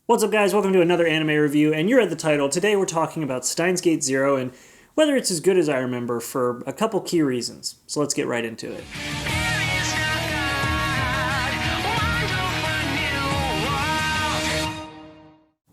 What's up, guys? Welcome to another anime review, and you read the title. Today we're talking about Steins Gate Zero and whether it's as good as I remember for a couple key reasons. So let's get right into it.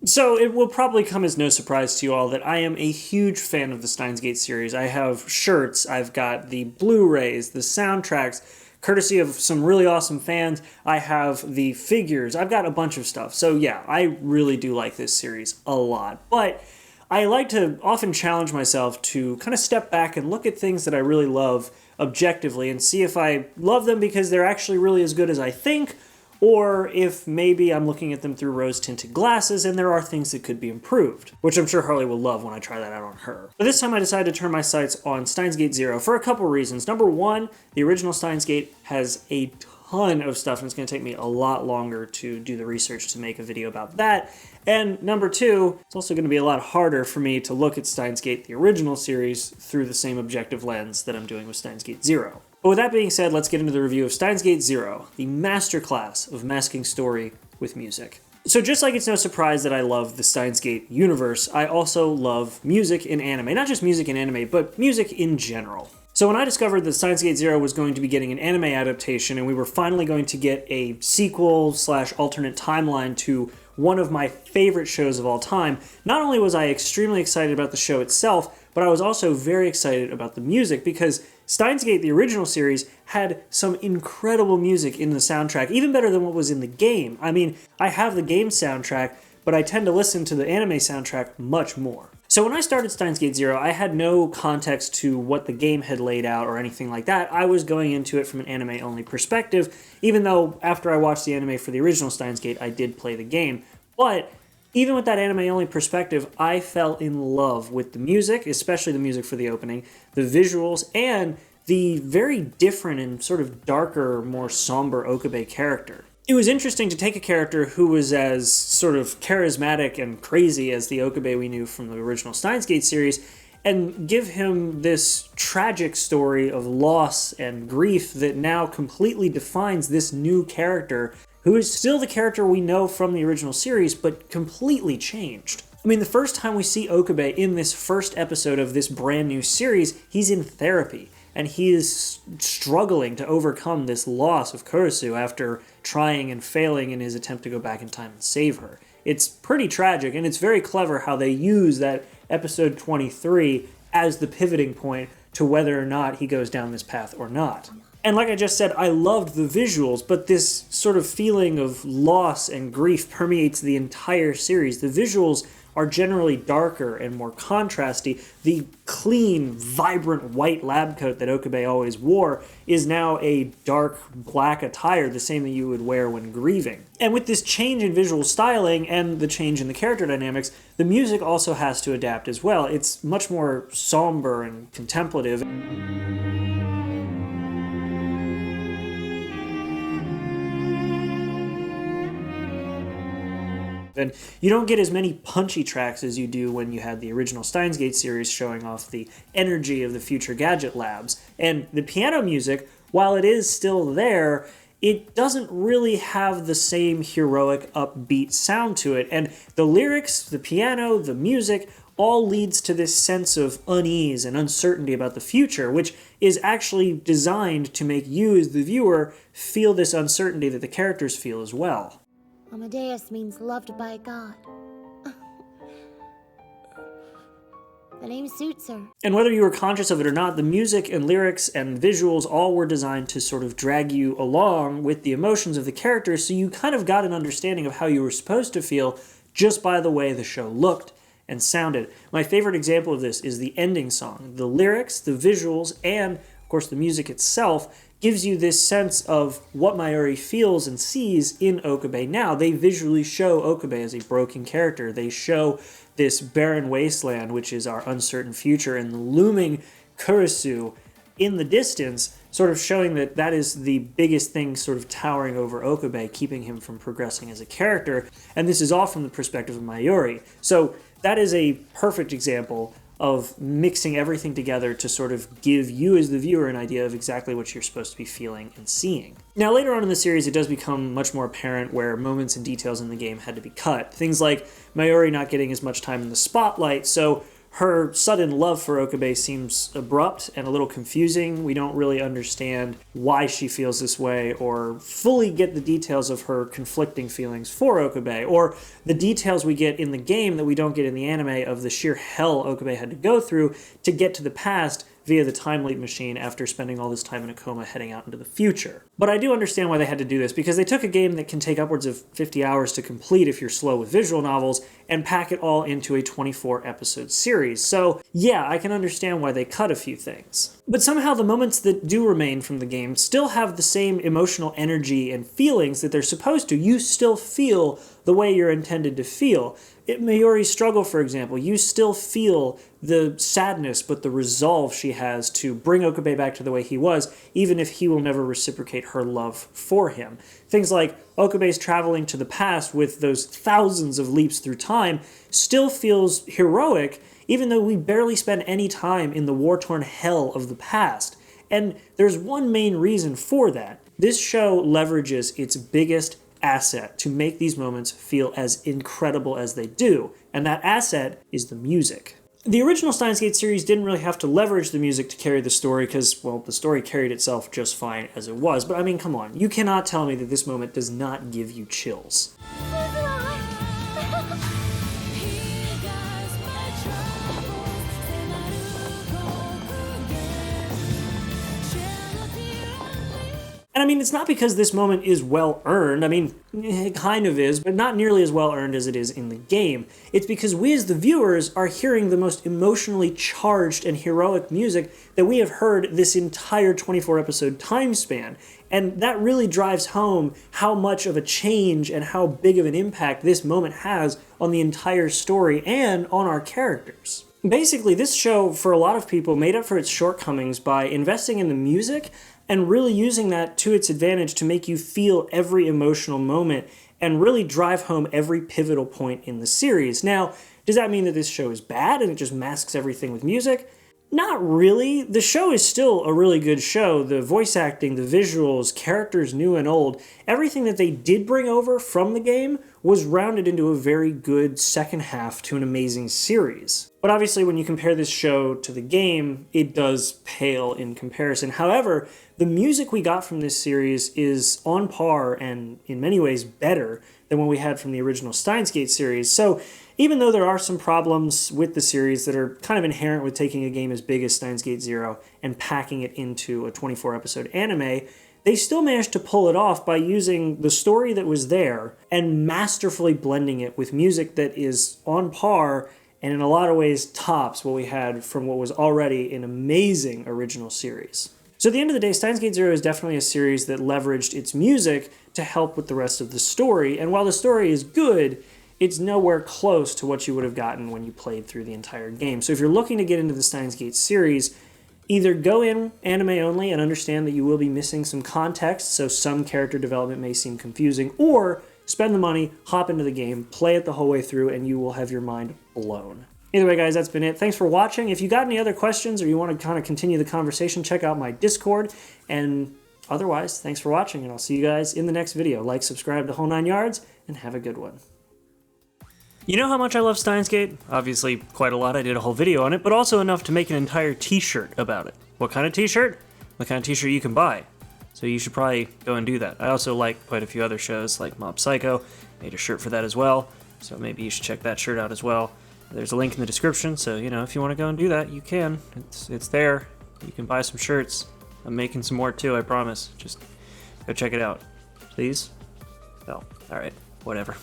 So it will probably come as no surprise to you all that I am a huge fan of the Steins Gate series. I have shirts, I've got the Blu-rays, the soundtracks, courtesy of some really awesome fans. I have the figures, I've got a bunch of stuff. So yeah, I really do like this series a lot. But I like to often challenge myself to kind of step back and look at things that I really love objectively and see if I love them because they're actually really as good as I think, or if maybe I'm looking at them through rose-tinted glasses and there are things that could be improved, which I'm sure Harley will love when I try that out on her. But this time I decided to turn my sights on Steins Gate Zero for a couple reasons. Number one, the original Steins Gate has a ton of stuff and it's going to take me a lot longer to do the research to make a video about that. And number two, it's also going to be a lot harder for me to look at Steins Gate, the original series, through the same objective lens that I'm doing with Steins Gate Zero. But with that being said, let's get into the review of Steins Gate Zero, the masterclass of masking story with music. So just like it's no surprise that I love the Steins Gate universe, I also love music in anime. Not just music in anime, but music in general. So when I discovered that Steins Gate Zero was going to be getting an anime adaptation and we were finally going to get a sequel / alternate timeline to one of my favorite shows of all time, not only was I extremely excited about the show itself, but I was also very excited about the music because Steins Gate, the original series, had some incredible music in the soundtrack, even better than what was in the game. I mean, I have the game soundtrack, but I tend to listen to the anime soundtrack much more. So when I started Steins Gate Zero, I had no context to what the game had laid out or anything like that. I was going into it from an anime-only perspective, even though after I watched the anime for the original Steins Gate, I did play the game. But even with that anime-only perspective, I fell in love with the music, especially the music for the opening, the visuals, and the very different and sort of darker, more somber Okabe character. It was interesting to take a character who was as sort of charismatic and crazy as the Okabe we knew from the original Steins Gate series and give him this tragic story of loss and grief that now completely defines this new character who is still the character we know from the original series, but completely changed. I mean, the first time we see Okabe in this first episode of this brand new series, he's in therapy, and he is struggling to overcome this loss of Kurisu after trying and failing in his attempt to go back in time and save her. It's pretty tragic, and it's very clever how they use that episode 23 as the pivoting point to whether or not he goes down this path or not. And like I just said, I loved the visuals, but this sort of feeling of loss and grief permeates the entire series. The visuals are generally darker and more contrasty. The clean, vibrant white lab coat that Okabe always wore is now a dark black attire, the same that you would wear when grieving. And with this change in visual styling and the change in the character dynamics, the music also has to adapt as well. It's much more somber and contemplative. And you don't get as many punchy tracks as you do when you had the original Steins Gate series showing off the energy of the future gadget labs. And the piano music, while it is still there, it doesn't really have the same heroic, upbeat sound to it. And the lyrics, the piano, the music, all leads to this sense of unease and uncertainty about the future, which is actually designed to make you, as the viewer, feel this uncertainty that the characters feel as well. Amadeus means loved by God. The name suits her. And whether you were conscious of it or not, the music and lyrics and visuals all were designed to sort of drag you along with the emotions of the characters, so you kind of got an understanding of how you were supposed to feel just by the way the show looked and sounded. My favorite example of this is the ending song. The lyrics, the visuals, and of course the music itself gives you this sense of what Mayuri feels and sees in Okabe now. They visually show Okabe as a broken character. They show this barren wasteland, which is our uncertain future, and the looming Kurisu in the distance, sort of showing that that is the biggest thing sort of towering over Okabe, keeping him from progressing as a character. And this is all from the perspective of Mayuri. So that is a perfect example of mixing everything together to sort of give you as the viewer an idea of exactly what you're supposed to be feeling and seeing. Now, later on in the series, it does become much more apparent where moments and details in the game had to be cut. Things like Mayuri not getting as much time in the spotlight, so her sudden love for Okabe seems abrupt and a little confusing. We don't really understand why she feels this way or fully get the details of her conflicting feelings for Okabe, or the details we get in the game that we don't get in the anime of the sheer hell Okabe had to go through to get to the past via the time leap machine after spending all this time in a coma heading out into the future. But I do understand why they had to do this, because they took a game that can take upwards of 50 hours to complete if you're slow with visual novels and pack it all into a 24-episode series. So yeah, I can understand why they cut a few things. But somehow the moments that do remain from the game still have the same emotional energy and feelings that they're supposed to. You still feel the way you're intended to feel. In Mayuri's struggle, for example, you still feel the sadness, but the resolve she has to bring Okabe back to the way he was, even if he will never reciprocate her love for him. Things like Okabe's traveling to the past with those thousands of leaps through time still feels heroic, even though we barely spend any time in the war-torn hell of the past. And there's one main reason for that. This show leverages its biggest asset to make these moments feel as incredible as they do, and that asset is the music. The original Steins Gate series didn't really have to leverage the music to carry the story because, well, the story carried itself just fine as it was, but I mean, come on, you cannot tell me that this moment does not give you chills. And I mean, it's not because this moment is well earned. I mean, it kind of is, but not nearly as well earned as it is in the game. It's because we as the viewers are hearing the most emotionally charged and heroic music that we have heard this entire 24-episode time span. And that really drives home how much of a change and how big of an impact this moment has on the entire story and on our characters. Basically, this show, for a lot of people, made up for its shortcomings by investing in the music and really using that to its advantage to make you feel every emotional moment and really drive home every pivotal point in the series. Now, does that mean that this show is bad and it just masks everything with music? Not really. The show is still a really good show. The voice acting, the visuals, characters new and old, everything that they did bring over from the game was rounded into a very good second half to an amazing series. But obviously when you compare this show to the game, it does pale in comparison. However, the music we got from this series is on par and in many ways better than what we had from the original Steins Gate series. So even though there are some problems with the series that are kind of inherent with taking a game as big as Steins Gate Zero and packing it into a 24-episode anime, they still managed to pull it off by using the story that was there and masterfully blending it with music that is on par and in a lot of ways tops what we had from what was already an amazing original series. So at the end of the day, Steins Gate Zero is definitely a series that leveraged its music to help with the rest of the story, and while the story is good, it's nowhere close to what you would have gotten when you played through the entire game. So if you're looking to get into the Steins Gate series, either go in anime only and understand that you will be missing some context, so some character development may seem confusing, or spend the money, hop into the game, play it the whole way through, and you will have your mind blown. Either way, guys, that's been it. Thanks for watching. If you got any other questions or you want to kind of continue the conversation, check out my Discord. And otherwise, thanks for watching, and I'll see you guys in the next video. Like, subscribe, the whole 9 yards, and have a good one. You know how much I love Steins Gate? Obviously, quite a lot. I did a whole video on it, but also enough to make an entire t-shirt about it. What kind of t-shirt? The kind of t-shirt you can buy. So you should probably go and do that. I also like quite a few other shows, like Mob Psycho. Made a shirt for that as well, so maybe you should check that shirt out as well. There's a link in the description, so, you know, if you want to go and do that, you can. It's there. You can buy some shirts. I'm making some more, too, I promise. Just go check it out. Please? Oh, alright. Whatever.